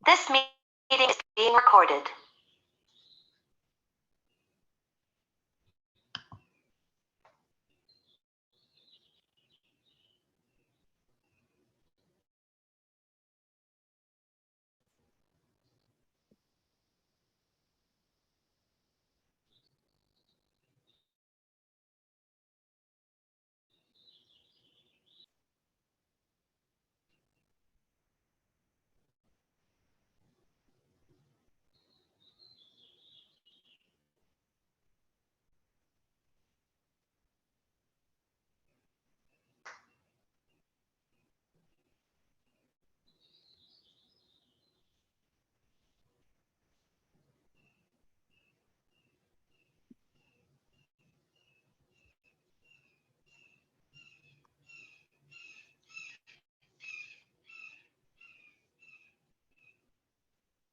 This meeting is being recorded.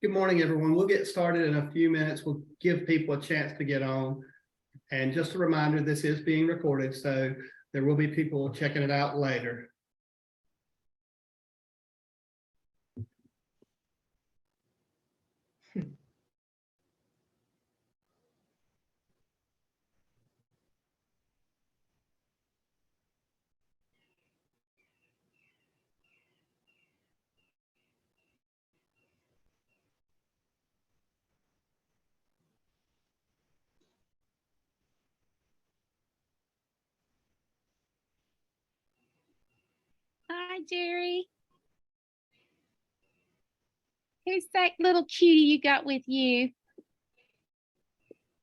Good morning, everyone. We'll get started in a few minutes. We'll give people a chance to get on. And just a reminder, this is being recorded, so there will be people checking it out later. Hi, Jerry. Who's that little cutie you got with you?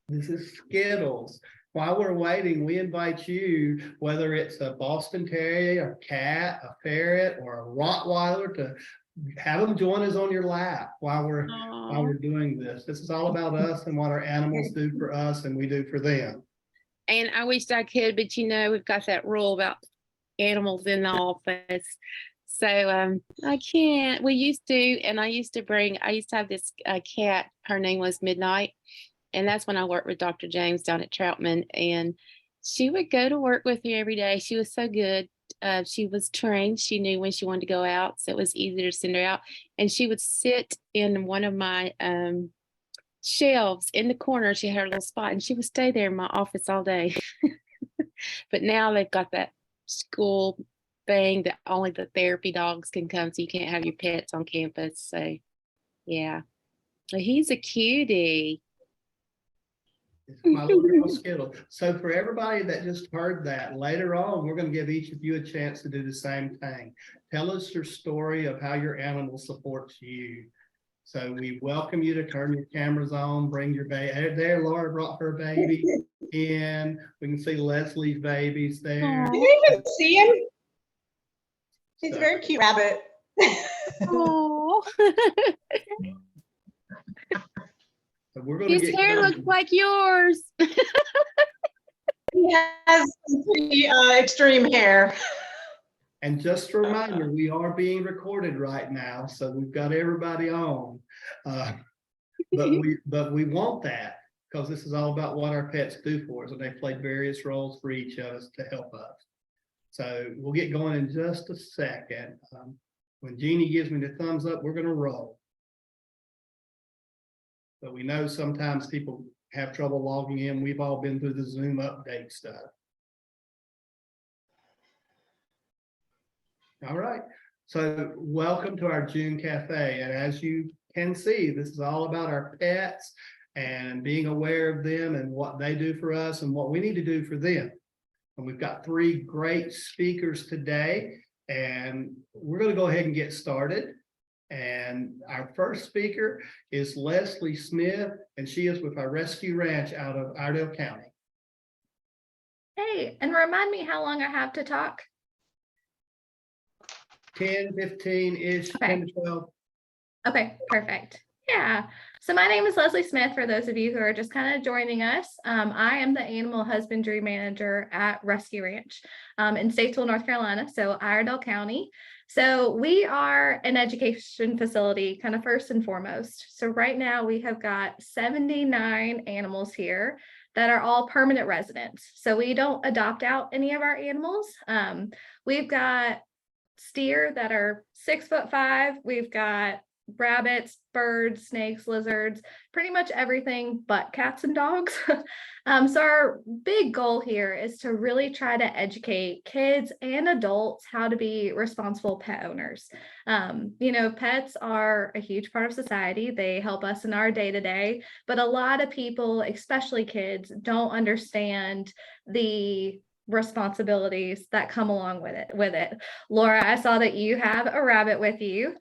This is Skittles. While we're waiting, we invite you, whether it's a Boston Terrier, a cat, a ferret, or a Rottweiler, to have them join us on your lap while we're doing this. This is all about us and what our animals do for us and we do for them. And I wished I could, but you know, we've got that rule about animals in the office. So I can't. We used to, and I used to have this cat. Her name was Midnight. And that's when I worked with Dr. James down at Troutman. And she would go to work with me every day. She was so good. She was trained. She knew when she wanted to go out. So it was easy to send her out. And she would sit in one of my shelves in the corner. She had her little spot and she would stay there in my office all day. But now they've got that school thing that only the therapy dogs can come. So you can't have your pets on campus. So yeah, but he's a cutie. It's my little girl Skittle. So for everybody that just heard that, later on, we're going to give each of you a chance to do the same thing. Tell us your story of how your animal supports you. So we welcome you to turn your cameras on, bring your baby. There, Laura brought her baby in. We can see Leslie's babies there. Can you even see him? He's a very cute rabbit. Oh. So we're going His hair looks like yours. He has some pretty extreme hair. And just a reminder, we are being recorded right now, so we've got everybody on. But we want that because this is all about what our pets do for us, and they play various roles for each of us to help us. So we'll get going in just a second. When Jeannie gives me the thumbs up, we're going to roll. But we know sometimes people have trouble logging in. We've all been through the Zoom update stuff. All right. So welcome to our June Cafe. And as you can see, this is all about our pets and being aware of them and what they do for us and what we need to do for them. And we've got three great speakers today, and we're going to go ahead and get started. And our first speaker is Leslie Smith, and she is with our rescue ranch out of Iredell County. Hey, and remind me how long I have to talk. 10, 15-ish, Okay. 10 to 12. Okay, perfect. Yeah. So my name is Leslie Smith, for those of you who are just kind of joining us. I am the animal husbandry manager at Rescue Ranch in Statesville, North Carolina, so Iredell County. So we are an education facility, kind of first and foremost. So right now we have got 79 animals here that are all permanent residents. So we don't adopt out any of our animals. We've got steer that are 6'5". We've got rabbits, birds, snakes, lizards, pretty much everything but cats and dogs. So our big goal here is to really try to educate kids and adults how to be responsible pet owners. Pets are a huge part of society. They help us in our day-to-day, but a lot of people, especially kids, don't understand the responsibilities that come along with it. Laura, I saw that you have a rabbit with you.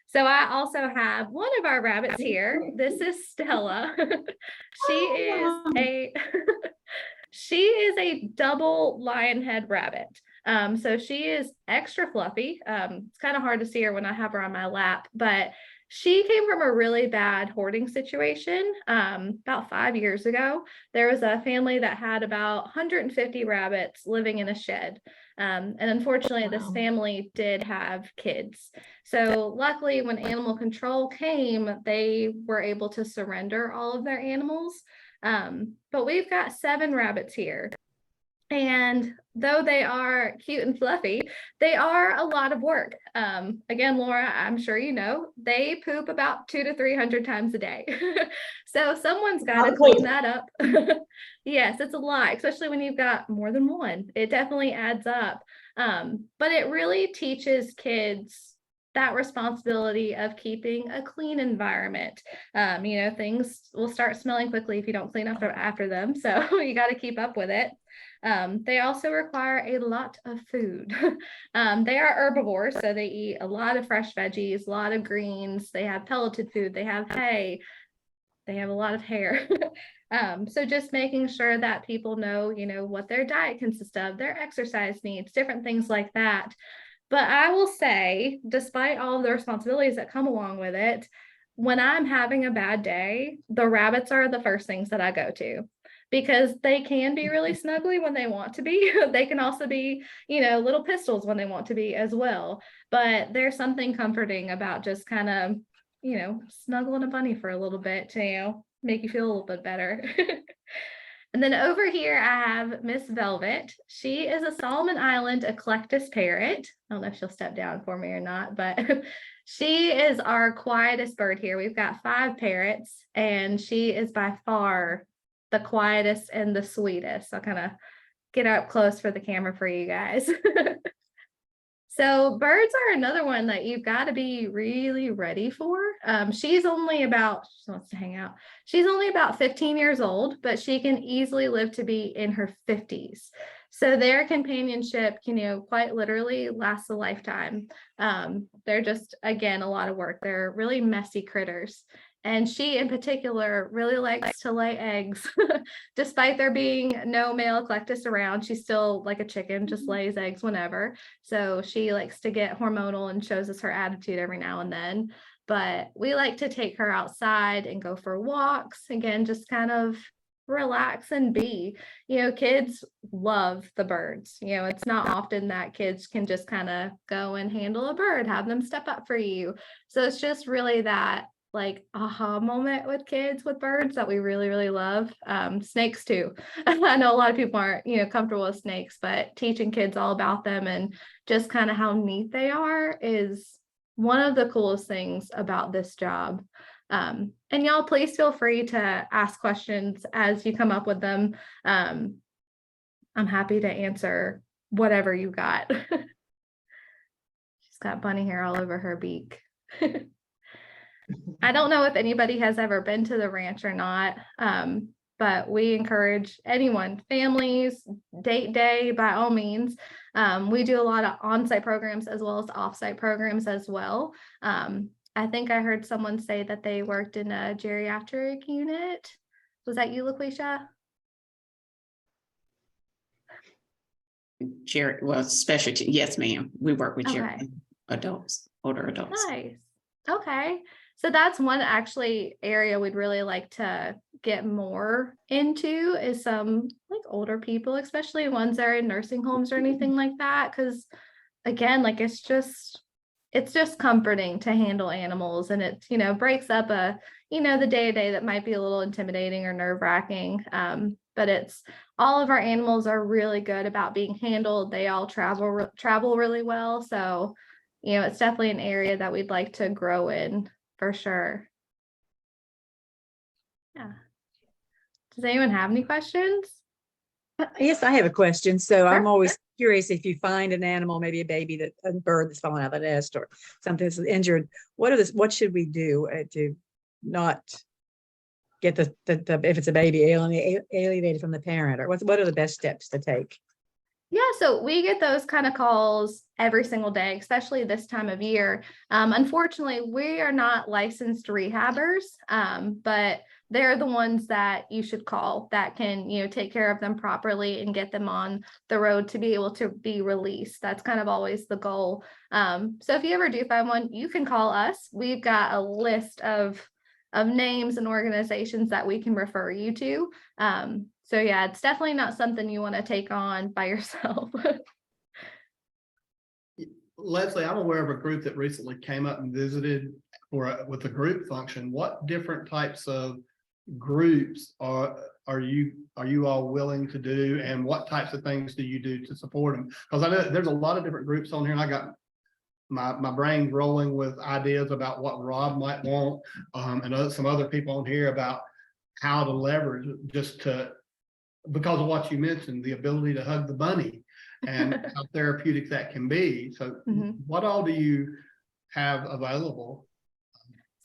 So I also have one of our rabbits here. This is Stella. She is a double lion head rabbit. So she is extra fluffy. It's kind of hard to see her when I have her on my lap, but she came from a really bad hoarding situation about 5 years ago. There was a family that had about 150 rabbits living in a shed. And unfortunately, this family did have kids. So luckily, when animal control came, they were able to surrender all of their animals. But we've got 7 rabbits here. And though they are cute and fluffy, they are a lot of work. Again, Laura, I'm sure you know, they poop about 200 to 300 times a day. So someone's got to clean that up. Yes, it's a lot, especially when you've got more than one. It definitely adds up. But it really teaches kids that responsibility of keeping a clean environment. Things will start smelling quickly if you don't clean up after them. So you got to keep up with it. They also require a lot of food. They are herbivores, so they eat a lot of fresh veggies, a lot of greens. They have pelleted food. They have hay. They have a lot of hair. So just making sure that people know, what their diet consists of, their exercise needs, different things like that. But I will say, despite all of the responsibilities that come along with it, when I'm having a bad day, the rabbits are the first things that I go to, because they can be really snuggly when they want to be. They can also be, little pistols when they want to be as well. But there's something comforting about just kind of, snuggling a bunny for a little bit to, make you feel a little bit better. And then over here, I have Miss Velvet. She is a Solomon Island eclectus parrot. I don't know if she'll step down for me or not, but she is our quietest bird here. We've got 5 parrots, and she is by far the quietest and the sweetest. I'll kind of get up close for the camera for you guys. So birds are another one that you've got to be really ready for. She wants to hang out. She's only about 15 years old, but she can easily live to be in her 50s. So their companionship, quite literally lasts a lifetime. They're just, again, a lot of work. They're really messy critters. And she in particular really likes to lay eggs. Despite there being no male eclectus around, she's still like a chicken, just lays eggs whenever. So she likes to get hormonal and shows us her attitude every now and then. But we like to take her outside and go for walks. Again, just kind of relax and be. Kids love the birds. It's not often that kids can just kind of go and handle a bird, have them step up for you. So it's just really that like aha moment with kids with birds that we really, really love. Snakes too. I know a lot of people aren't, comfortable with snakes, but teaching kids all about them and just kind of how neat they are is one of the coolest things about this job. And y'all, please feel free to ask questions as you come up with them. I'm happy to answer whatever you got. She's got bunny hair all over her beak. I don't know if anybody has ever been to the ranch or not, but we encourage anyone, families, date day, by all means. We do a lot of on-site programs as well as off-site programs as well. I think I heard someone say that they worked in a geriatric unit. Was that you, LaQuisha? Specialty. Yes, ma'am. We work with Okay. adults, older adults. Nice. Okay. So that's one actually area we'd really like to get more into is some like older people, especially ones that are in nursing homes or anything like that. Because again, like it's just comforting to handle animals, and it, breaks up the day-to-day that might be a little intimidating or nerve-wracking. But it's all of our animals are really good about being handled. They all travel really well. So it's definitely an area that we'd like to grow in for sure. Yeah. Does anyone have any questions? Yes, I have a question. So I'm Sure. always curious, if you find an animal, maybe a bird that's fallen out of the nest or something that's injured, what should we do to not get the if it's a baby alienated from the parent, or what are the best steps to take? Yeah, so we get those kind of calls every single day, especially this time of year. Unfortunately, we are not licensed rehabbers, but they're the ones that you should call that can, take care of them properly and get them on the road to be able to be released. That's kind of always the goal. So if you ever do find one, you can call us. We've got a list of names and organizations that we can refer you to. So yeah, it's definitely not something you want to take on by yourself. Leslie, I'm aware of a group that recently came up and visited with a group function. What different types of groups are you all willing to do, and what types of things do you do to support them? Because I know there's a lot of different groups on here, and I got my brain rolling with ideas about what Rob might want, and some other people on here about how to leverage because of what you mentioned, the ability to hug the bunny and how therapeutic that can be. So what all do you have available?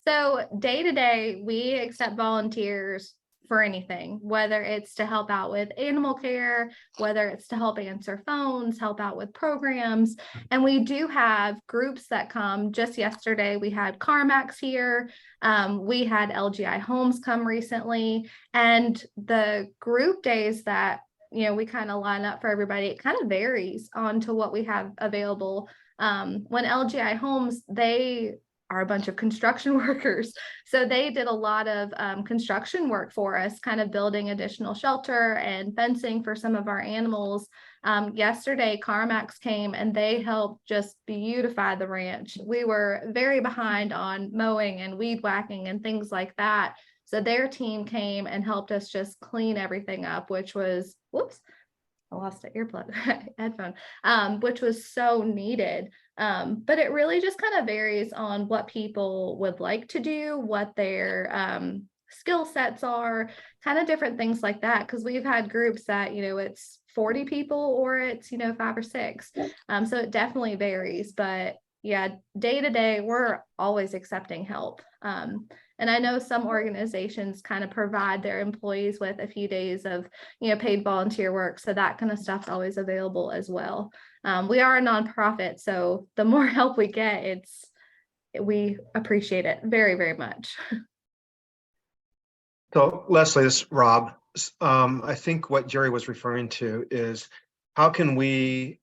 So day to day, we accept volunteers for anything, whether it's to help out with animal care, whether it's to help answer phones, help out with programs. And we do have groups that come. Just yesterday, we had CarMax here. We had LGI Homes come recently. And the group days that, we kind of line up for everybody, it kind of varies on to what we have available. When LGI Homes, they are a bunch of construction workers. So they did a lot of construction work for us, kind of building additional shelter and fencing for some of our animals. Yesterday, CarMax came and they helped just beautify the ranch. We were very behind on mowing and weed whacking and things like that. So their team came and helped us just clean everything up, which was, whoops, I lost an earplug headphone, which was so needed. But it really just kind of varies on what people would like to do, what their skill sets are, kind of different things like that. Because we've had groups that, it's 40 people or it's, 5 or 6. So it definitely varies. But yeah, day to day, we're always accepting help. And I know some organizations kind of provide their employees with a few days of, paid volunteer work. So that kind of stuff's always available as well. We are a nonprofit, so the more help we get, we appreciate it very, very much. So Leslie, this is Rob. I think what Jerry was referring to is how can we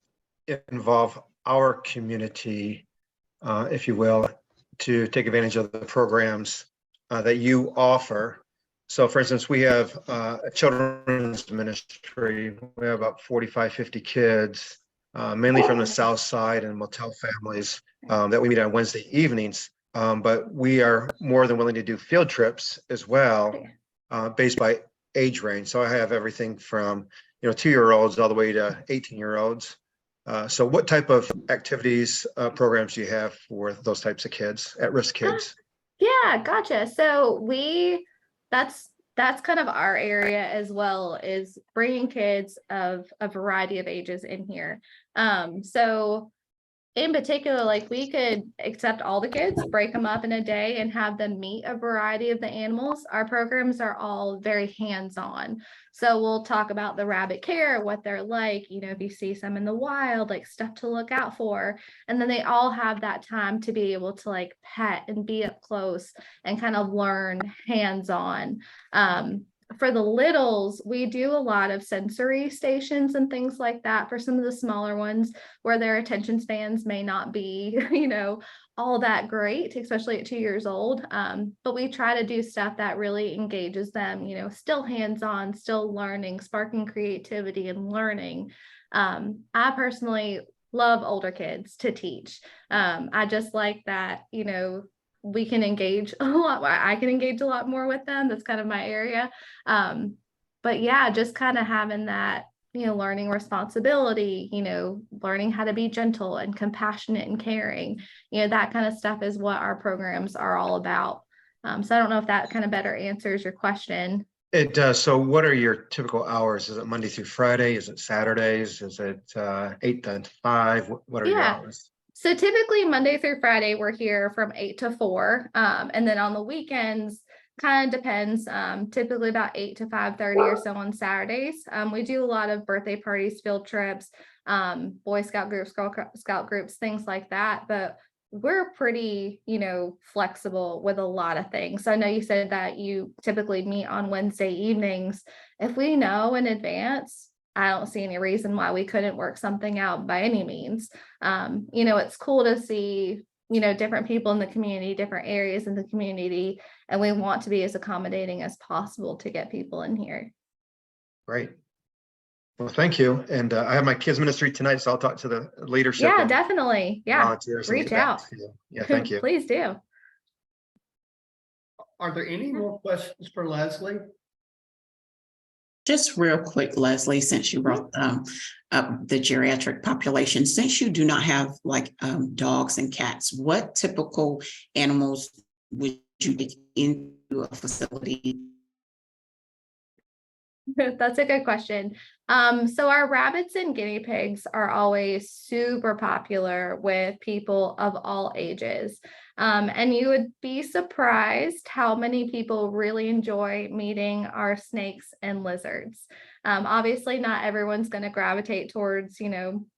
involve our community, if you will, to take advantage of the programs that you offer. So for instance, we have a children's ministry. We have about 45, 50 kids, mainly from the South Side and motel families that we meet on Wednesday evenings. But we are more than willing to do field trips as well, based by age range. So I have everything from 2-year-olds all the way to 18-year-olds. So what type of activities, programs do you have for those types of kids, at-risk kids? Yeah, gotcha. So that's kind of our area as well, is bringing kids of a variety of ages in here. So in particular, like we could accept all the kids, break them up in a day and have them meet a variety of the animals. Our programs are all very hands-on. So we'll talk about the rabbit care, what they're like, if you see some in the wild, like stuff to look out for. And then they all have that time to be able to like pet and be up close and kind of learn hands-on. For the littles, we do a lot of sensory stations and things like that for some of the smaller ones where their attention spans may not be, all that great, especially at 2 years old. But we try to do stuff that really engages them, still hands-on, still learning, sparking creativity and learning. I personally love older kids to teach. I just like that, we can engage a lot more. I can engage a lot more with them. That's kind of my area. But yeah, just kind of having that learning responsibility, learning how to be gentle and compassionate and caring, that kind of stuff is what our programs are all about. So I don't know if that kind of better answers your question. It does. So what are your typical hours? Is it Monday through Friday? Is it Saturdays? Is it 8 to 5? What are your Yeah. hours? So typically Monday through Friday, we're here from 8 to 4. And then on the weekends, kind of depends, typically about 8 to 5:30 or so on Saturdays. We do a lot of birthday parties, field trips, Boy Scout groups, Girl Scout groups, things like that. But we're pretty, flexible with a lot of things. So I know you said that you typically meet on Wednesday evenings. If we know in advance, I don't see any reason why we couldn't work something out by any means. It's cool to see, different people in the community, different areas in the community, and we want to be as accommodating as possible to get people in here. Great. Well, thank you. And I have my kids ministry tonight, so I'll talk to the leadership. Yeah, and definitely. Yeah. volunteers and Reach get back out. to you. Yeah, thank you. Please do. Are there any more questions for Leslie? Just real quick, Leslie, since you brought up the geriatric population, since you do not have like dogs and cats, what typical animals would you get into a facility? That's a good question. So our rabbits and guinea pigs are always super popular with people of all ages. And you would be surprised how many people really enjoy meeting our snakes and lizards. Obviously, not everyone's going to gravitate towards,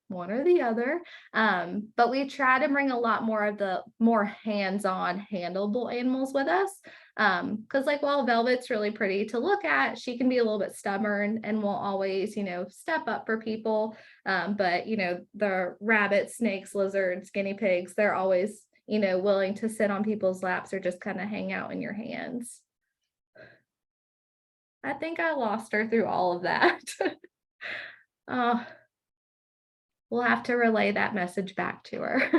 one or the other. But we try to bring a lot more of the more hands-on, handleable animals with us. Because while Velvet's really pretty to look at, she can be a little bit stubborn and won't always, step up for people. But the rabbits, snakes, lizards, guinea pigs, they're always, willing to sit on people's laps or just kind of hang out in your hands. I think I lost her through all of that. We'll have to relay that message back to her.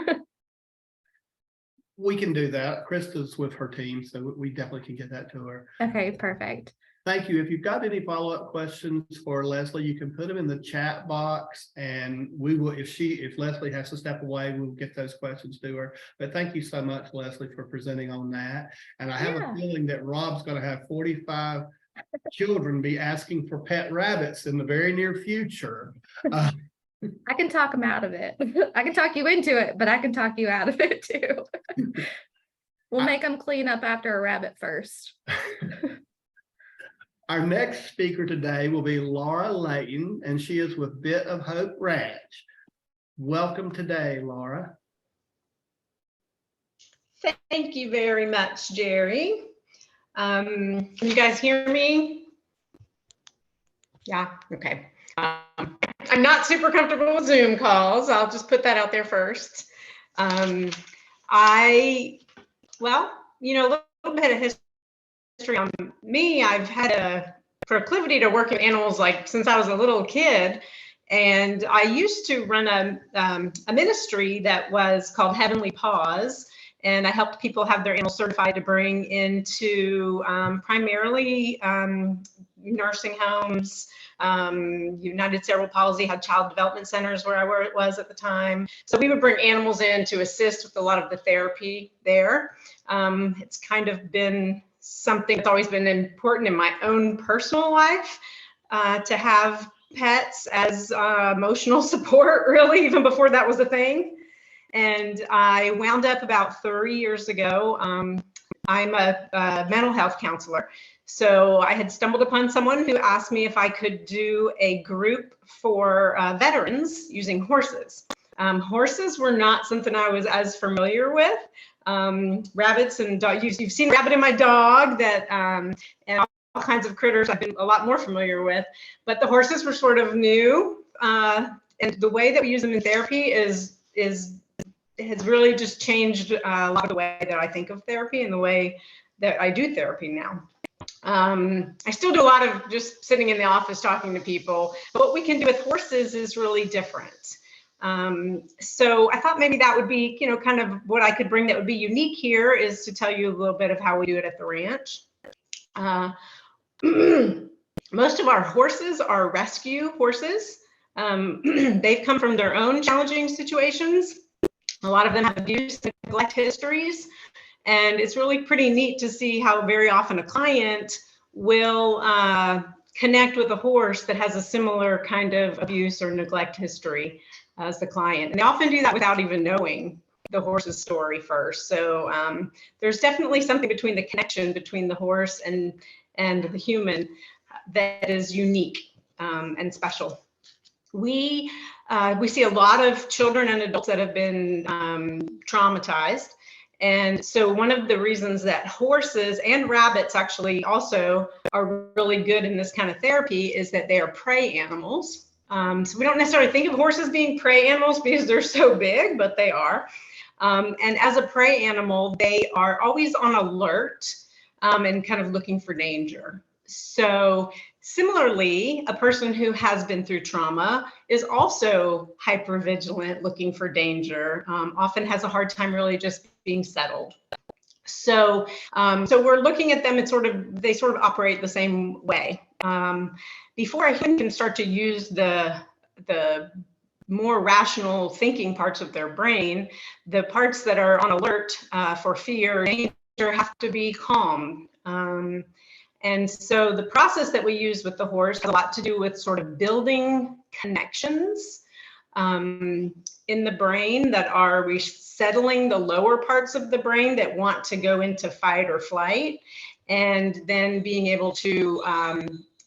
We can do that. Krista's with her team, so we definitely can get that to her. Okay, perfect. Thank you. If you've got any follow-up questions for Leslie, you can put them in the chat box, and we will, if Leslie has to step away, we'll get those questions to her. But thank you so much, Leslie, for presenting on that. And I have a feeling that Rob's going to have 45 children be asking for pet rabbits in the very near future. I can talk them out of it. I can talk you into it, but I can talk you out of it too. We'll make them clean up after a rabbit first. Our next speaker today will be Laura Layton, and she is with Bit of Hope Ranch. Welcome today, Laura. Thank you very much, Jerry. Can you guys hear me? Yeah, okay. I'm not super comfortable with Zoom calls. I'll just put that out there first. A little bit of history on me. I've had a proclivity to work with animals since I was a little kid. And I used to run a ministry that was called Heavenly Paws. And I helped people have their animals certified to bring into primarily nursing homes. United Cerebral Palsy had child development centers where I was at the time. So we would bring animals in to assist with a lot of the therapy there. It's kind of been something that's always been important in my own personal life, to have pets as emotional support, really, even before that was a thing. And I wound up about 3 years ago. I'm a mental health counselor. So I had stumbled upon someone who asked me if I could do a group for veterans using horses. Horses were not something I was as familiar with. Rabbits and dogs, you've seen rabbit in my dog, that and all kinds of critters I've been a lot more familiar with, but the horses were sort of new. And the way that we use them in therapy has really just changed a lot of the way that I think of therapy and the way that I do therapy now. I still do a lot of just sitting in the office talking to people, but what we can do with horses is really different. So I thought maybe that would be, kind of what I could bring that would be unique here, is to tell you a little bit of how we do it at the ranch. Most of our horses are rescue horses. They've come from their own challenging situations. A lot of them have abuse and neglect histories. And it's really pretty neat to see how very often a client will connect with a horse that has a similar kind of abuse or neglect history as the client. And they often do that without even knowing the horse's story first. So there's definitely something between the connection between the horse and the human that is unique and special. We see a lot of children and adults that have been traumatized. And so one of the reasons that horses and rabbits actually also are really good in this kind of therapy is that they are prey animals. So we don't necessarily think of horses being prey animals because they're so big, but they are. And as a prey animal, they are always on alert and kind of looking for danger. So similarly, a person who has been through trauma is also hypervigilant, looking for danger, often has a hard time really just being settled. So we're looking at them, they sort of operate the same way. Before a human can start to use the more rational thinking parts of their brain, the parts that are on alert for fear or danger have to be calm. And so the process that we use with the horse has a lot to do with sort of building connections in the brain that are resettling the lower parts of the brain that want to go into fight or flight, and then being able to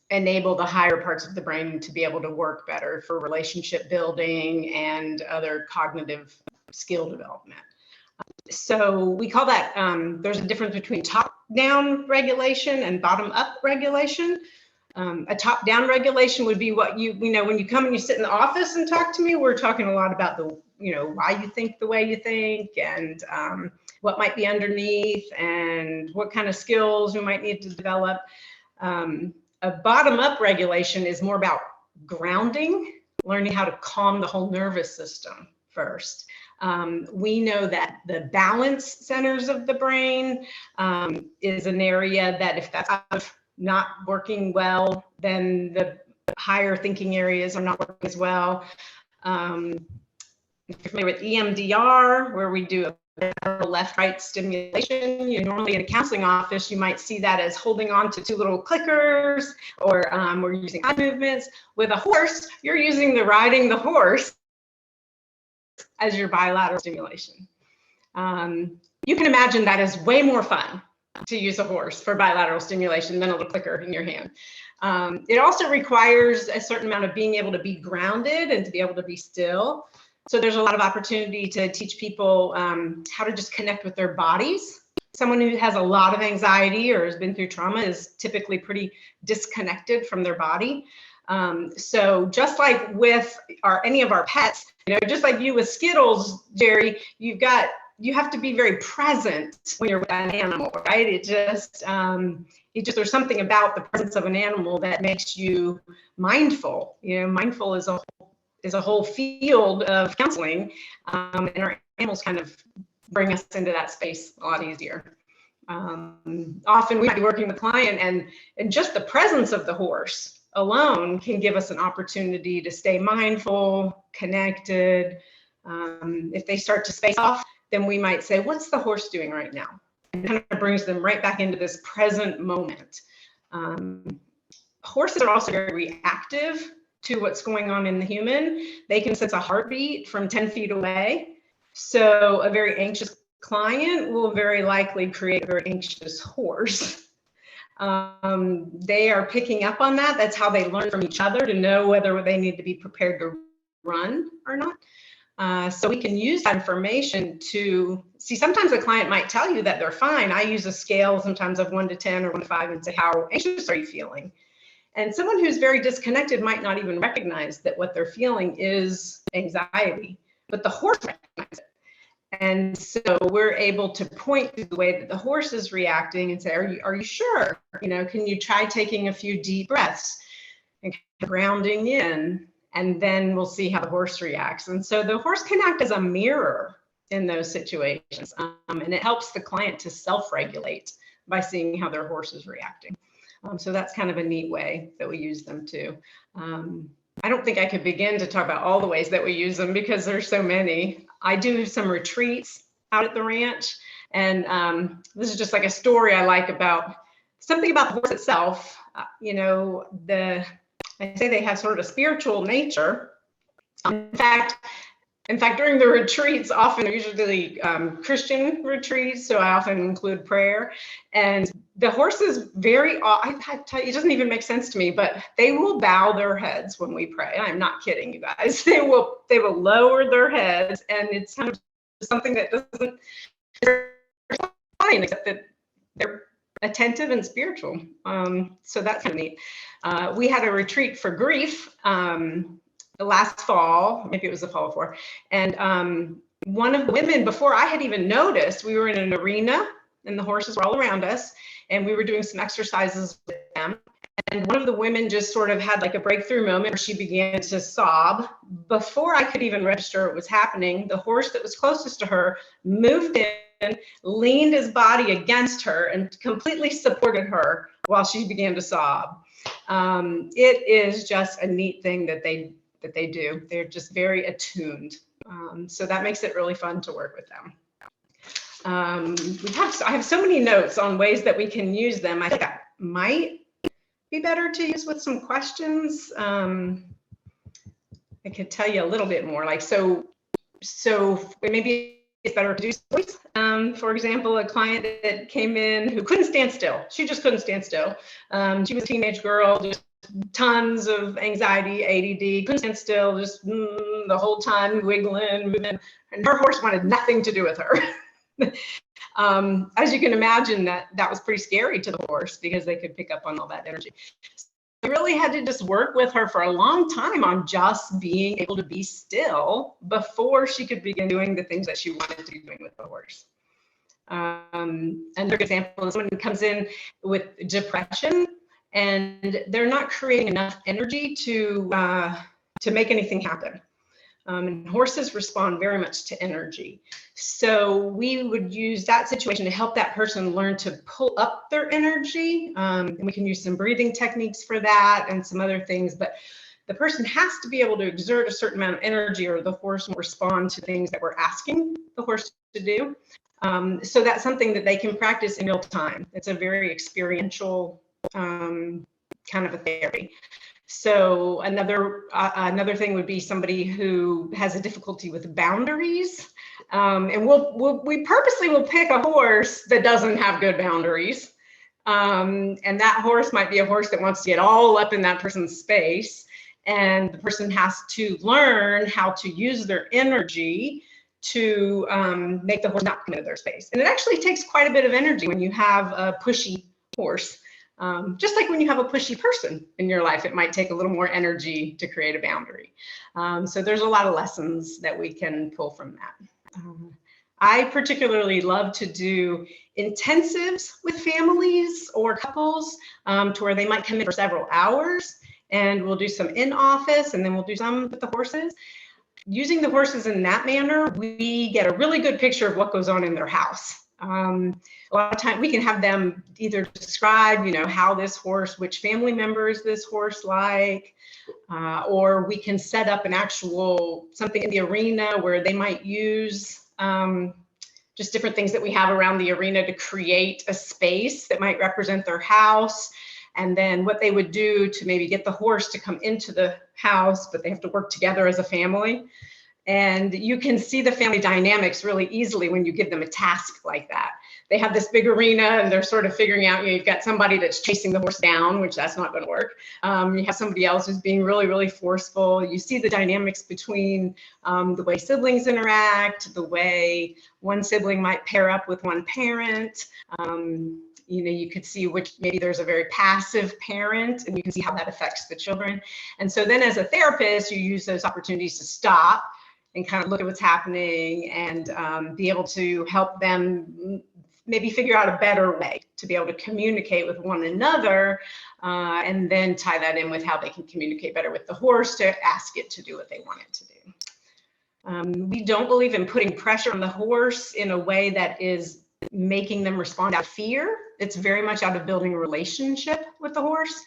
enable the higher parts of the brain to be able to work better for relationship building and other cognitive skill development. So we call that, there's a difference between top-down regulation and bottom-up regulation. A top-down regulation would be what when you come and you sit in the office and talk to me, we're talking a lot about why you think the way you think, and what might be underneath, and what kind of skills you might need to develop. A bottom-up regulation is more about grounding, learning how to calm the whole nervous system first. We know that the balance centers of the brain is an area that if that's not working well, then the higher thinking areas are not working as well. If you're familiar with EMDR, where we do a left-right stimulation, normally in a counseling office, you might see that as holding on to two little clickers, or we're using eye movements. With a horse, you're riding the horse as your bilateral stimulation. You can imagine that is way more fun to use a horse for bilateral stimulation than a little clicker in your hand. It also requires a certain amount of being able to be grounded and to be able to be still. So there's a lot of opportunity to teach people how to just connect with their bodies. Someone who has a lot of anxiety or has been through trauma is typically pretty disconnected from their body. So just like with any of our pets, just like you with Skittles, Jerry, you have to be very present when you're with an animal, right? It just there's something about the presence of an animal that makes you mindful. Mindful is a whole field of counseling, and our animals kind of bring us into that space a lot easier. Often we might be working with a client, and just the presence of the horse alone can give us an opportunity to stay mindful, connected. If they start to space off, then we might say, what's the horse doing right now? And it kind of brings them right back into this present moment. Horses are also very reactive to what's going on in the human. They can sense a heartbeat from 10 feet away. So a very anxious client will very likely create a very anxious horse. They are picking up on that. That's how they learn from each other to know whether they need to be prepared to run or not. So we can use that information to see. Sometimes a client might tell you that they're fine. I use a scale sometimes of 1 to 10 or 1 to 5 and say, how anxious are you feeling? And someone who's very disconnected might not even recognize that what they're feeling is anxiety, but the horse recognizes it. And so we're able to point to the way that the horse is reacting and say, are you sure? Can you try taking a few deep breaths and grounding in, and then we'll see how the horse reacts. And so the horse can act as a mirror in those situations, and it helps the client to self-regulate by seeing how their horse is reacting. So that's kind of a neat way that we use them too. I don't think I could begin to talk about all the ways that we use them because there's so many. I do some retreats out at the ranch, and this is just like a story I like about something about the horse itself. You know, I say they have sort of a spiritual nature. In fact, during the retreats, often they're usually Christian retreats, so I often include prayer. And the horses I tell you, it doesn't even make sense to me, but they will bow their heads when we pray. I'm not kidding, you guys. They will lower their heads, and it's kind of something that doesn't explain, except that they're attentive and spiritual. So that's kind of neat. We had a retreat for grief last fall, maybe it was the fall before, and one of the women, before I had even noticed, we were in an arena and the horses were all around us, and we were doing some exercises with them. And one of the women just sort of had like a breakthrough moment where she began to sob. Before I could even register what was happening, the horse that was closest to her moved in, leaned his body against her, and completely supported her while she began to sob. It is just a neat thing that they do. They're just very attuned. So that makes it really fun to work with them. I have so many notes on ways that we can use them. I think that might be better to use with some questions. I could tell you a little bit more. Like, so maybe it's better to do stories. For example, a client that came in who couldn't stand still. She just couldn't stand still. She was a teenage girl, just tons of anxiety, ADD, couldn't stand still, just the whole time wiggling, moving, and her horse wanted nothing to do with her. As you can imagine, that was pretty scary to the horse because they could pick up on all that energy. So we really had to just work with her for a long time on just being able to be still before she could begin doing the things that she wanted to be doing with the horse. Another example is when it comes in with depression and they're not creating enough energy to make anything happen. And horses respond very much to energy. So we would use that situation to help that person learn to pull up their energy. And we can use some breathing techniques for that and some other things, but the person has to be able to exert a certain amount of energy or the horse will respond to things that we're asking the horse to do. So that's something that they can practice in real time. It's a very experiential kind of a therapy. So another thing would be somebody who has a difficulty with boundaries, and we purposely will pick a horse that doesn't have good boundaries, and that horse might be a horse that wants to get all up in that person's space, and the person has to learn how to use their energy to make the horse not come into their space. And it actually takes quite a bit of energy when you have a pushy horse. Just like when you have a pushy person in your life, it might take a little more energy to create a boundary. So there's a lot of lessons that we can pull from that. I particularly love to do intensives with families or couples to where they might come in for several hours, and we'll do some in office and then we'll do some with the horses. Using the horses in that manner, we get a really good picture of what goes on in their house. A lot of time we can have them either describe, how this horse, which family member is this horse like, or we can set up an actual something in the arena where they might use just different things that we have around the arena to create a space that might represent their house. And then what they would do to maybe get the horse to come into the house, but they have to work together as a family. And you can see the family dynamics really easily when you give them a task like that. They have this big arena and they're sort of figuring out, you've got somebody that's chasing the horse down, which that's not going to work. You have somebody else who's being really, really forceful. You see the dynamics between the way siblings interact, the way one sibling might pair up with one parent. You could see which maybe there's a very passive parent, and you can see how that affects the children. And so then as a therapist, you use those opportunities to stop and kind of look at what's happening and be able to help them maybe figure out a better way to be able to communicate with one another, and then tie that in with how they can communicate better with the horse to ask it to do what they want it to do. We don't believe in putting pressure on the horse in a way that is making them respond out of fear. It's very much out of building a relationship with the horse.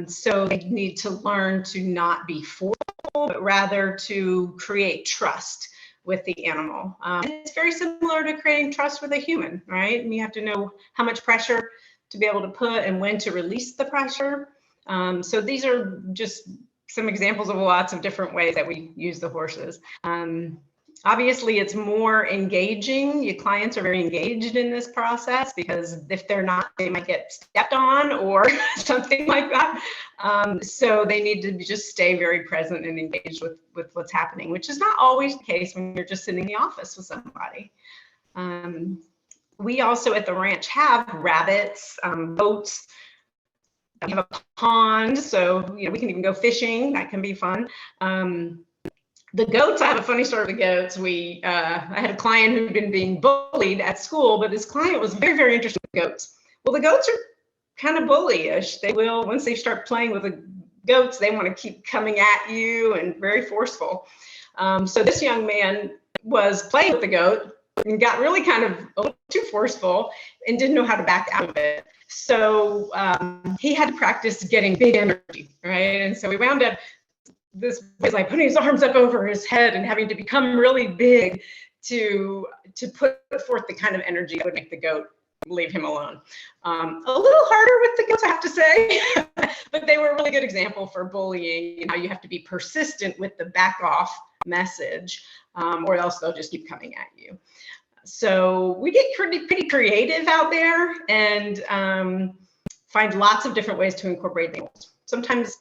So they need to learn to not be forceful, but rather to create trust with the animal. And it's very similar to creating trust with a human, right? And you have to know how much pressure to be able to put and when to release the pressure. So these are just some examples of lots of different ways that we use the horses. Obviously, it's more engaging. Your clients are very engaged in this process because if they're not, they might get stepped on or something like that. So they need to just stay very present and engaged with what's happening, which is not always the case when you're just sitting in the office with somebody. We also at the ranch have rabbits, goats. We have a pond, so we can even go fishing. That can be fun. The goats, I have a funny story with the goats. I had a client who'd been being bullied at school, but this client was very, very interested in goats. Well, the goats are kind of bullyish. They will, once they start playing with the goats, they want to keep coming at you and very forceful. So this young man was playing with the goat and got really kind of a little too forceful and didn't know how to back out of it. So he had to practice getting big energy, right? And so we wound up this was like putting his arms up over his head and having to become really big to put forth the kind of energy that would make the goat leave him alone. A little harder with the goats, I have to say, but they were a really good example for bullying and how you have to be persistent with the back off message, or else they'll just keep coming at you. So we get pretty creative out there and find lots of different ways to incorporate animals. Sometimes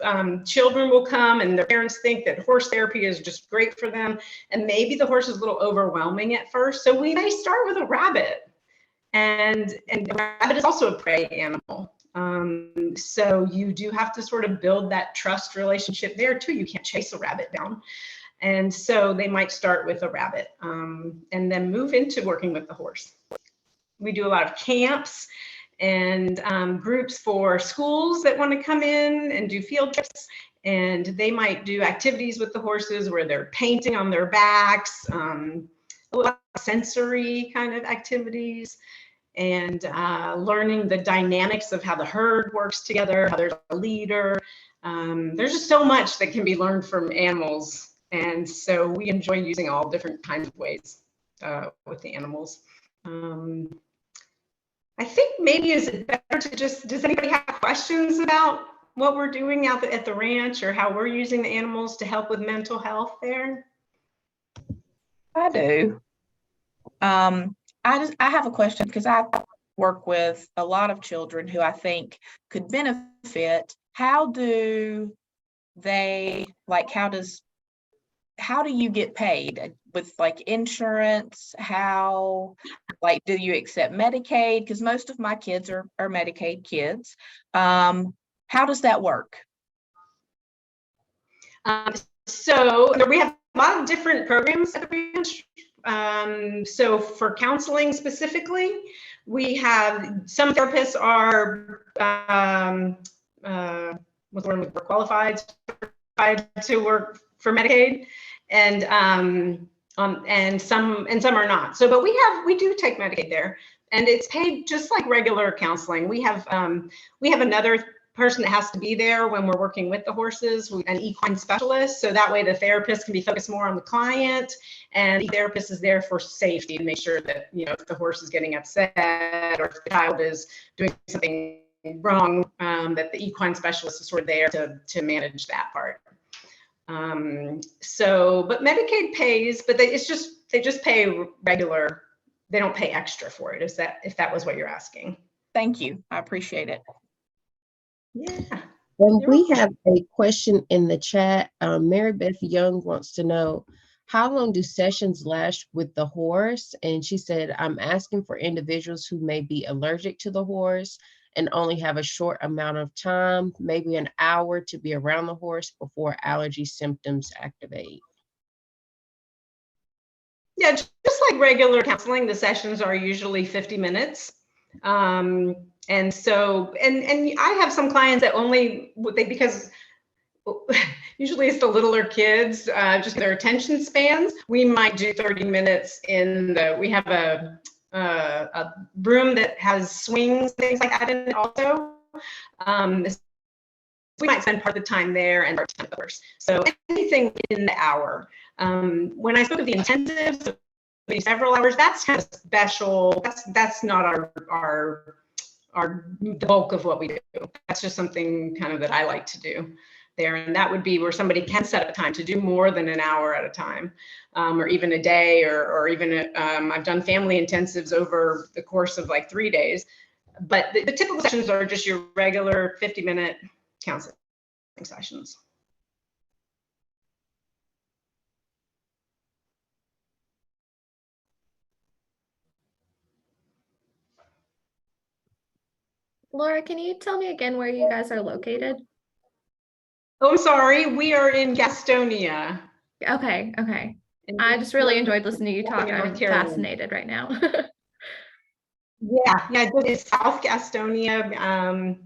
children will come and their parents think that horse therapy is just great for them. And maybe the horse is a little overwhelming at first. So we may start with a rabbit. And a rabbit is also a prey animal. So you do have to sort of build that trust relationship there too. You can't chase a rabbit down. And so they might start with a rabbit and then move into working with the horse. We do a lot of camps and groups for schools that want to come in and do field trips. And they might do activities with the horses where they're painting on their backs, a lot of sensory kind of activities, and learning the dynamics of how the herd works together, how there's a leader. There's just so much that can be learned from animals. And so we enjoy using all different kinds of ways with the animals. I think maybe is it better to does anybody have questions about what we're doing out at the ranch or how we're using the animals to help with mental health there? I do. I have a question because I work with a lot of children who I think could benefit. How do they, like, how do you get paid with like insurance? How, like, do you accept Medicaid? Because most of my kids are Medicaid kids. How does that work? So we have a lot of different programs at the ranch. So for counseling specifically, we have some therapists are qualified to work for Medicaid, and some are not. So, but we do take Medicaid there, and it's paid just like regular counseling. We have another person that has to be there when we're working with the horses, an equine specialist. So that way the therapist can be focused more on the client, and the therapist is there for safety to make sure that, if the horse is getting upset or if the child is doing something wrong, that the equine specialist is sort of there to manage that part. But Medicaid pays, but they just pay regular. They don't pay extra for it. If that was what you're asking? Thank you. I appreciate it. Yeah. And we have a question in the chat. Mary Beth Young wants to know, how long do sessions last with the horse? And she said, I'm asking for individuals who may be allergic to the horse and only have a short amount of time, maybe an hour, to be around the horse before allergy symptoms activate. Yeah, just like regular counseling, the sessions are usually 50 minutes. And so, and I have some clients that because usually it's the littler kids, just their attention spans. We might do 30 minutes we have a a room that has swings, things like that in it also. We might spend part of the time there and part of the time. So anything in the hour. When I spoke of the intensives, maybe several hours, that's kind of special. That's not our the bulk of what we do. That's just something kind of that I like to do there. And that would be where somebody can set up time to do more than an hour at a time, or even a day, or even I've done family intensives over the course of like 3 days. But the typical sessions are just your regular 50-minute counseling sessions. Laura, can you tell me again where you guys are located? Oh, I'm sorry. We are in Gastonia. Okay, okay. I just really enjoyed listening to you talk. in North I'm Carolina. fascinated right now. Yeah, it's South Gastonia.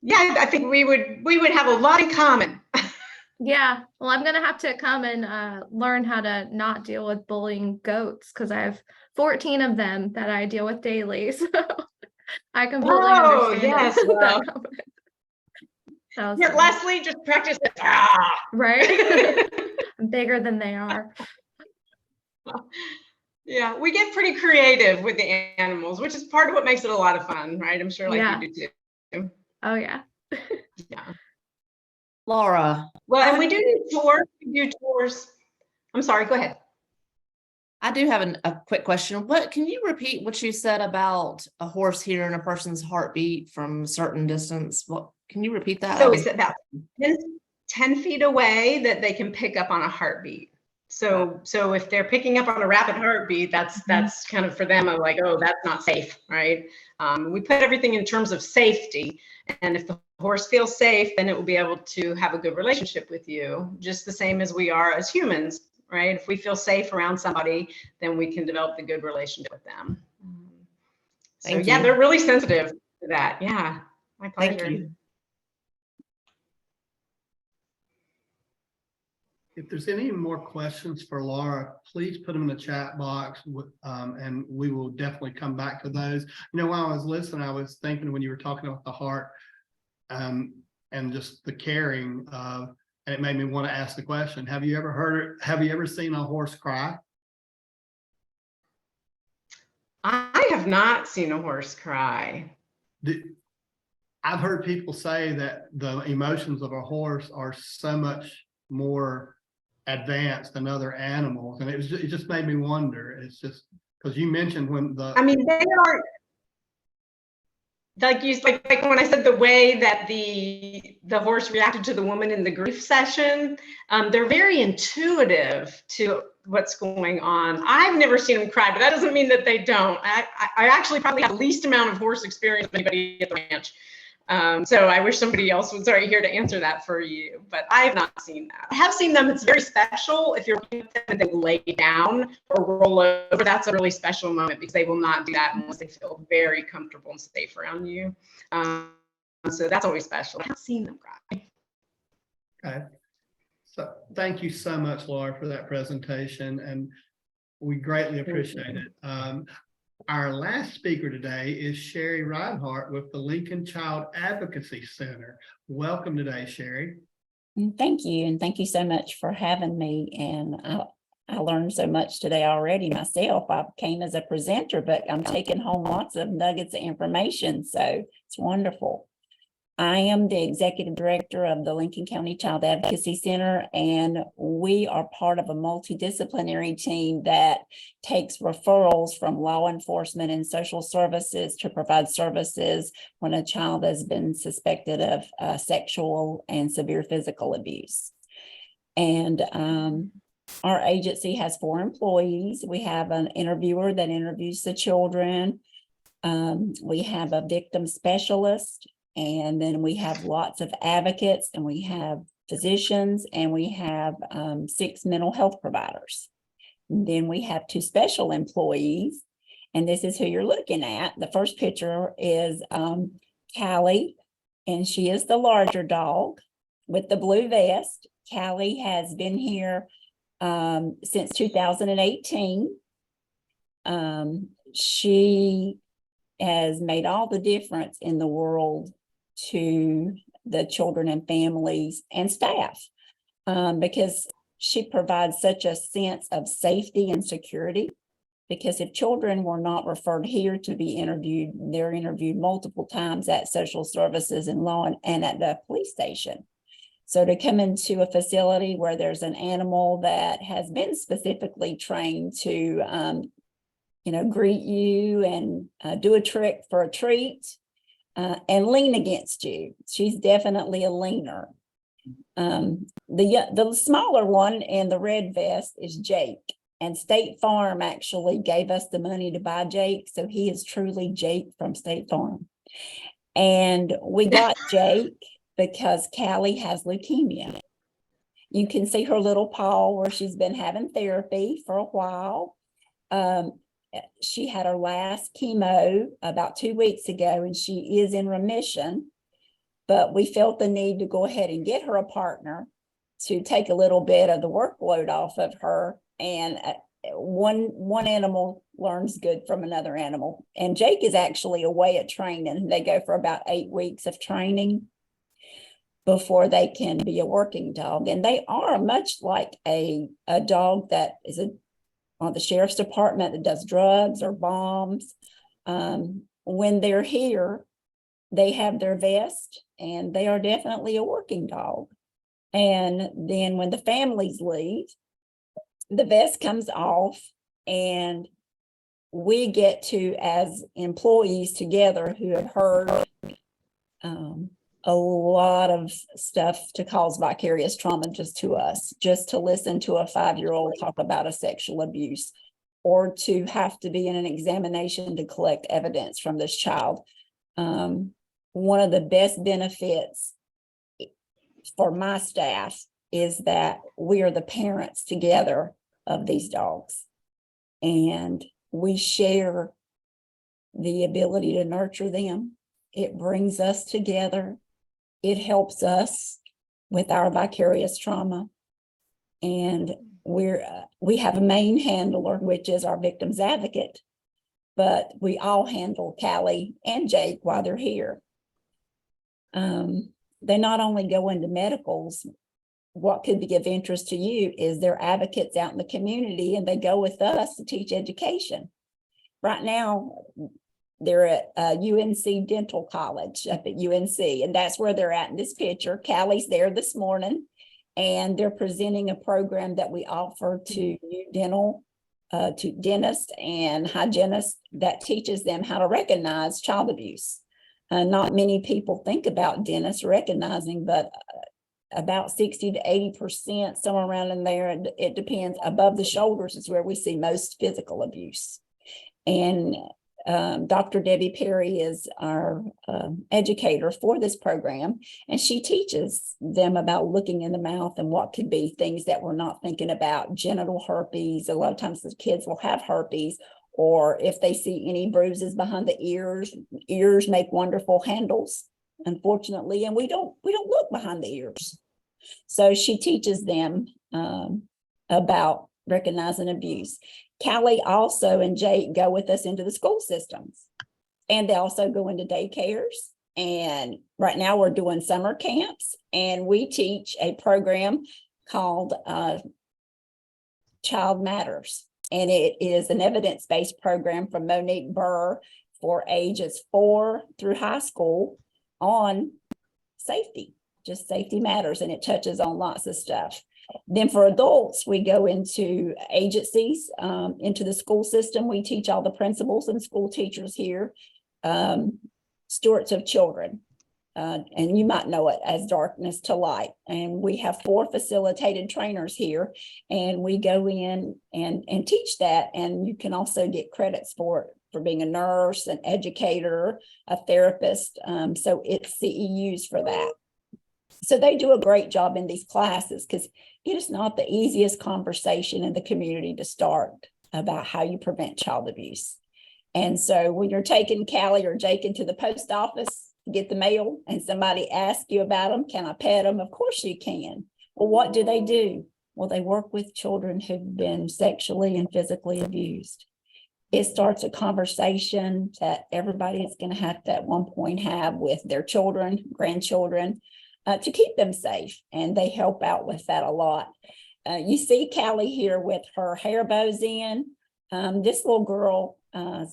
Yeah, I think we would have a lot in common. Yeah, well, I'm gonna have to come and learn how to not deal with bullying goats because I have 14 of them that I deal with daily. So I completely understand yes, that well. comment. That was Here, funny. Leslie, just practice it. Ah. Right? I'm bigger than they are. Yeah, we get pretty creative with the animals, which is part of what makes it a lot of fun, right? I'm sure like Yeah. you do too. Oh yeah. Yeah. Laura, Well, and we do tours. We do tours. I'm sorry, go ahead. I do have a quick question. What can you repeat what you said about a horse hearing a person's heartbeat from a certain distance? What can you repeat that? So it's about 10 feet away that they can pick up on a heartbeat. So if they're picking up on a rapid heartbeat, that's kind of for them of like, oh, that's not safe, right? We put everything in terms of safety, and if the horse feels safe, then it will be able to have a good relationship with you, just the same as we are as humans, right? If we feel safe around somebody, then we can develop a good relationship with them. So Thank yeah, you. they're really sensitive to that. Yeah, my pleasure. Thank you. If there's any more questions for Laura, please put them in the chat box, and we will definitely come back to those. You know, while I was listening, I was thinking when you were talking about the heart, and just the caring of, and it made me want to ask the question: have you ever seen a horse cry? I have not seen a horse cry. I've heard people say that the emotions of a horse are so much more advanced than other animals, and it just made me wonder. It's just because you mentioned when I mean, they are like when I said the way that the horse reacted to the woman in the grief session, they're very intuitive to what's going on. I've never seen them cry, but that doesn't mean that they don't. I actually probably have the least amount of horse experience of anybody at the ranch. So I wish somebody else was right here to answer that for you, but I have not seen that. I have seen them. It's very special if you're working with them and they lay down or roll over. That's a really special moment because they will not do that unless they feel very comfortable and safe around you. So that's always special. I haven't seen them cry. Okay. So thank you so much, Laura, for that presentation, and we greatly appreciate it. Our last speaker today is Sherry Reinhardt with the Lincoln Child Advocacy Center. Welcome today, Sherry. Thank you, and thank you so much for having me. And I learned so much today already myself. I came as a presenter, but I'm taking home lots of nuggets of information, so it's wonderful. I am the executive director of the Lincoln County Child Advocacy Center, and we are part of a multidisciplinary team that takes referrals from law enforcement and social services to provide services when a child has been suspected of sexual and severe physical abuse. And our agency has 4 employees. We have an interviewer that interviews the children. We have a victim specialist. And then we have lots of advocates, and we have physicians, and we have 6 mental health providers. And then we have 2 special employees, and this is who you're looking at. The first picture is Callie, and she is the larger dog with the blue vest. Callie has been here since 2018. she has made all the difference in the world to the children and families and staff, because she provides such a sense of safety and security. Because if children were not referred here to be interviewed, they're interviewed multiple times at social services and law and at the police station. So to come into a facility where there's an animal that has been specifically trained to, greet you and do a trick for a treat and lean against you. She's definitely a leaner. The smaller one in the red vest is Jake. And State Farm actually gave us the money to buy Jake. So he is truly Jake from State Farm. And we got Jake because Callie has leukemia. You can see her little paw where she's been having therapy for a while. She had her last chemo about 2 weeks ago, and she is in remission. But we felt the need to go ahead and get her a partner to take a little bit of the workload off of her. And one animal learns good from another animal. And Jake is actually away at training. They go for about 8 weeks of training before they can be a working dog. And they are much like a dog that is on the sheriff's department that does drugs or bombs. When they're here, they have their vest and they are definitely a working dog. And then when the families leave, the vest comes off and we get to, as employees together who have heard a lot of stuff to cause vicarious trauma just to us, just to listen to a 5-year-old talk about a sexual abuse, or to have to be in an examination to collect evidence from this child. One of the best benefits for my staff is that we are the parents together of these dogs, and we share the ability to nurture them. It brings us together. It helps us with our vicarious trauma. And we have a main handler, which is our victim's advocate, but we all handle Callie and Jake while they're here. They not only go into medicals. What could be of interest to you is they're advocates out in the community, and they go with us to teach education. Right now, they're at UNC Dental College up at UNC, and that's where they're at in this picture. Callie's there this morning, and they're presenting a program that we offer to to dentists and hygienists that teaches them how to recognize child abuse. Not many people think about dentists recognizing, but about 60 to 80%, somewhere around in there. It depends. Above the shoulders is where we see most physical abuse. And Dr. Debbie Perry is our educator for this program, and she teaches them about looking in the mouth and what could be things that we're not thinking about. Genital herpes. A lot of times the kids will have herpes, or if they see any bruises behind the ears make wonderful handles, unfortunately, and we don't look behind the ears. So she teaches them about recognizing abuse. Callie also and Jake go with us into the school systems, and they also go into daycares. And right now we're doing summer camps, and we teach a program called Child Matters. And it is an evidence-based program from Monique Burr for ages 4 through high school on safety, just safety matters, and it touches on lots of stuff. Then for adults, we go into agencies, into the school system. We teach all the principals and school teachers here, stewards of children, and you might know it as darkness to light. And we have 4 facilitated trainers here, and we go in and teach that. And you can also get credits for it, for being a nurse, an educator, a therapist. So it's CEUs for that. So they do a great job in these classes, because it is not the easiest conversation in the community to start about how you prevent child abuse. And so when you're taking Callie or Jake into the post office to get the mail, and somebody asks you about them, can I pet them? Of course you can. Well, what do? Well, they work with children who've been sexually and physically abused. it starts a conversation that everybody is going to have to at one point have with their children, grandchildren, to keep them safe. And they help out with that a lot. You see Callie here with her hair bows in. This little girl's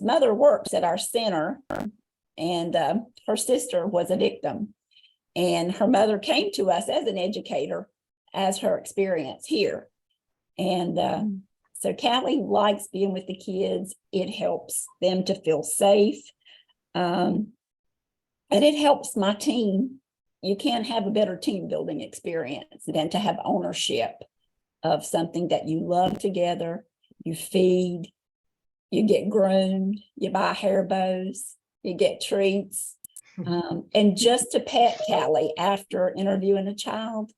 mother works at our center, and her sister was a victim. And her mother came to us as an educator as her experience here. And so Callie likes being with the kids. It helps them to feel safe. And it helps my team. You can't have a better team building experience than to have ownership of something that you love together. You feed, you get groomed, you buy hair bows, you get treats. And just to pet Callie after interviewing a child,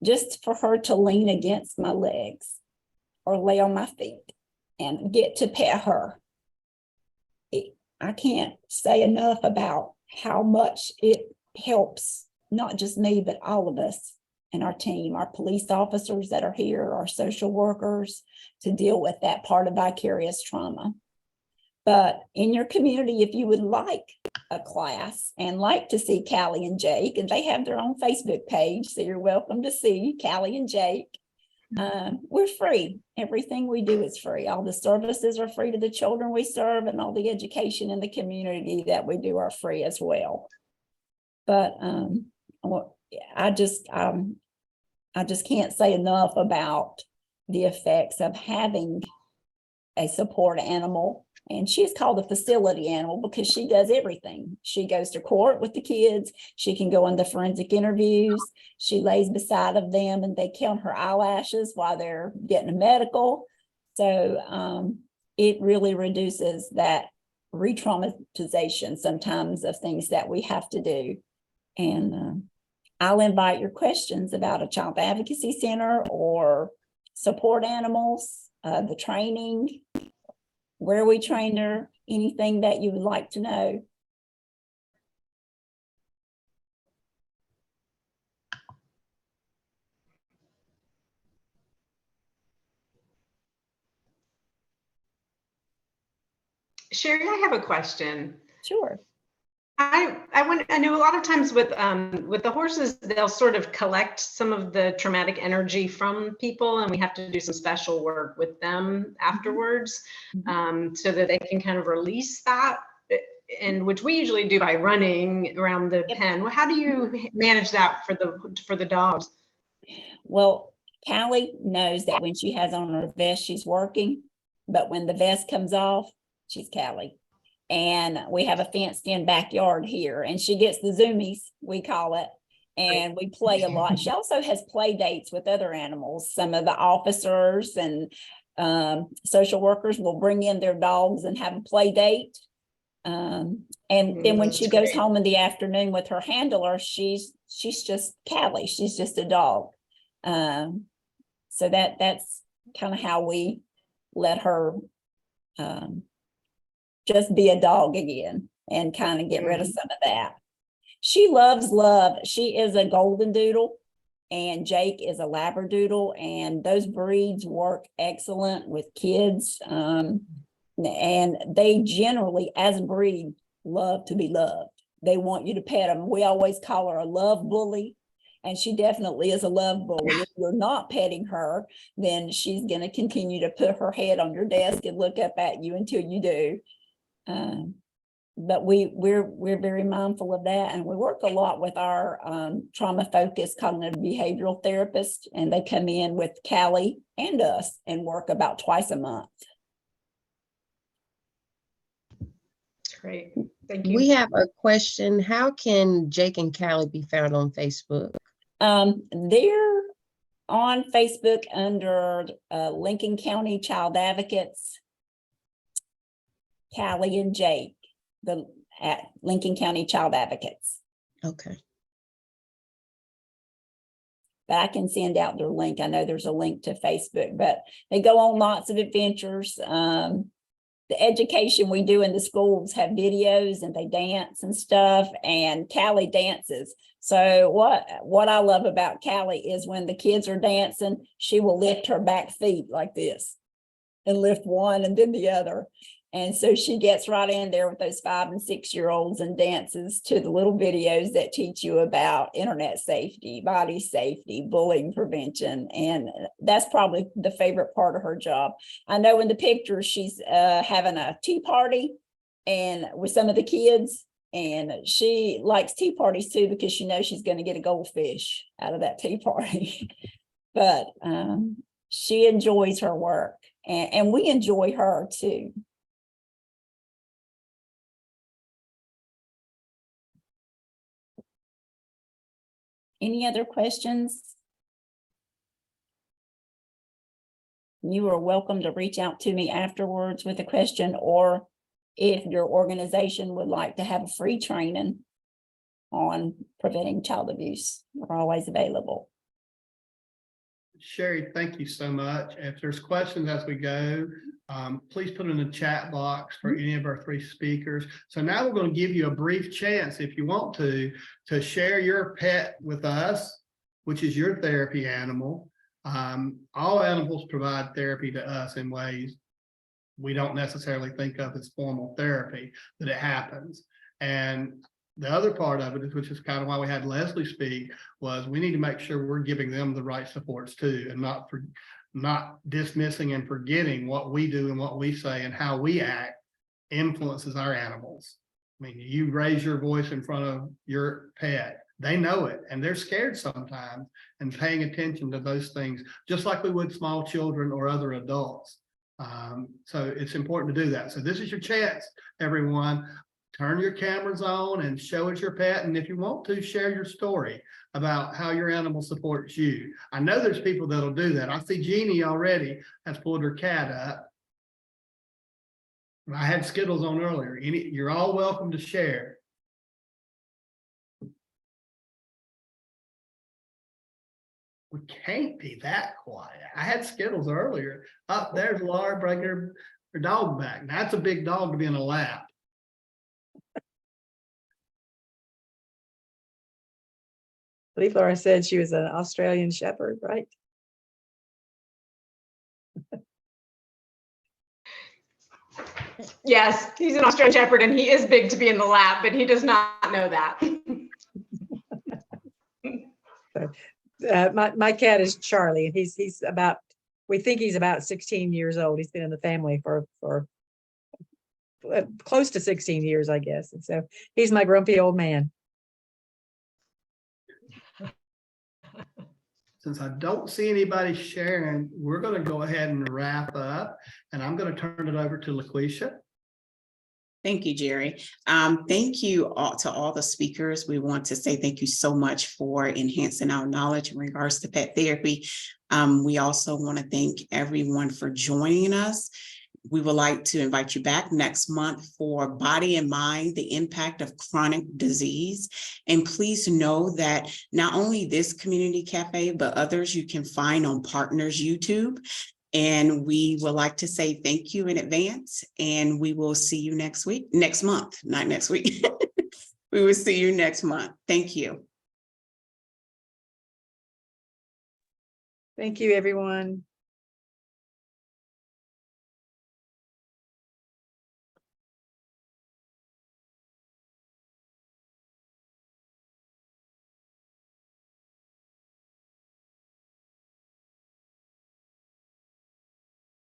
just for her to lean against my legs or lay on my feet and get to pet her. I can't say enough about how much it helps, not just me, but all of us and our team, our police officers that are here, our social workers, to deal with that part of vicarious trauma. But in your community, if you would like a class and like to see Callie and Jake, and they have their own Facebook page, so you're welcome to see Callie and Jake. We're free. Everything we do is free. All the services are free to the children we serve, and all the education in the community that we do are free as well. But I just can't say enough about the effects of having a support animal. And she's called a facility animal because she does everything. She goes to court with the kids. She can go on the forensic interviews. She lays beside of them and they count her eyelashes while they're getting a medical. So it really reduces that re-traumatization sometimes of things that we have to do. And I'll invite your questions about a child advocacy center or support animals, the training, where we train her, anything that you would like to know. Sherry, I have a question. Sure. I know a lot of times with the horses, they'll sort of collect some of the traumatic energy from people, and we have to do some special work with them afterwards, so that they can kind of release that, and which we usually do by running around the pen. Well, how do you manage that for the dogs? Well, Callie knows that when she has on her vest, she's working, but when the vest comes off, she's Callie. And we have a fenced in backyard here, and she gets the zoomies, we call it, and we play a lot. She also has play dates with other animals. Some of the officers and social workers will bring in their dogs and have a play date. And then when she goes home in the afternoon with her handler, she's just Callie. She's just a dog. So that's kind of how we let her just be a dog again and kind of get rid of some of that. She loves love. She is a golden doodle and Jake is a labradoodle, and those breeds work excellent with kids. And they generally, as a breed, love to be loved. They want you to pet them. We always call her a love bully, and she definitely is a love bully. If you're not petting her, then she's going to continue to put her head on your desk and look up at you until you do. But we're very mindful of that, and we work a lot with our trauma-focused cognitive behavioral therapist, and they come in with Callie and us and work about twice a month. Great, thank you. We have a question. How can Jake and Callie be found on Facebook? They're on Facebook under Lincoln County Child Advocates, Callie and Jake, at Lincoln County Child Advocates. Okay. But I can send out their link. I know there's a link to Facebook, but they go on lots of adventures. The education we do in the schools have videos, and they dance and stuff, and Callie dances. So what I love about Callie is when the kids are dancing, she will lift her back feet like this. and lift one and then the other. And so she gets right in there with those 5 and 6 year olds and dances to the little videos that teach you about internet safety, body safety, bullying prevention. And that's probably the favorite part of her job. I know in the pictures she's having a tea party and with some of the kids. And she likes tea parties too, because she knows she's going to get a goldfish out of that tea party. But she enjoys her work, and we enjoy her too. Any other questions? You are welcome to reach out to me afterwards with a question, or if your organization would like to have a free training on preventing child abuse, we're always available. Sherry, thank you so much. If there's questions as we go, please put in the chat box for any of our 3 speakers. So now we're going to give you a brief chance, if you want to share your pet with us, which is your therapy animal. All animals provide therapy to us in ways we don't necessarily think of as formal therapy, but it happens. And the other part of it, which is kind of why we had Leslie speak, was we need to make sure we're giving them the right supports too, and not dismissing and forgetting what we do and what we say and how we act influences our animals. I mean, you raise your voice in front of your pet, they know it, and they're scared sometimes, and paying attention to those things, just like we would small children or other adults. So it's important to do that. So this is your chance, everyone. Turn your cameras on and show us your pet. And if you want to, share your story about how your animal supports you. I know there's people that'll do that. I see Jeannie already has pulled her cat up. I had Skittles on earlier. You're all welcome to share. We can't be that quiet. I had Skittles earlier. Up there's Laura bringing her dog back. That's a big dog to be in a lap. I believe Laura said she was an Australian Shepherd, right? Yes, he's an Australian Shepherd and he is big to be in the lab, but he does not know that. My cat is Charlie, and he's about, we think he's about 16 years old. He's been in the family for close to 16 years, I guess. And so he's my grumpy old man. Since I don't see anybody sharing, we're going to go ahead and wrap up, and I'm going to turn it over to LaQuisha. Thank you, Jerry. Thank you all to all the speakers. We want to say thank you so much for enhancing our knowledge in regards to pet therapy. We also want to thank everyone for joining us. We would like to invite you back next month for Body and Mind, the Impact of Chronic Disease. And please know that not only this community cafe, but others you can find on Partners YouTube. And we would like to say thank you in advance, and we will see you next month, not next week. We will see you next month. Thank you. Thank you, everyone.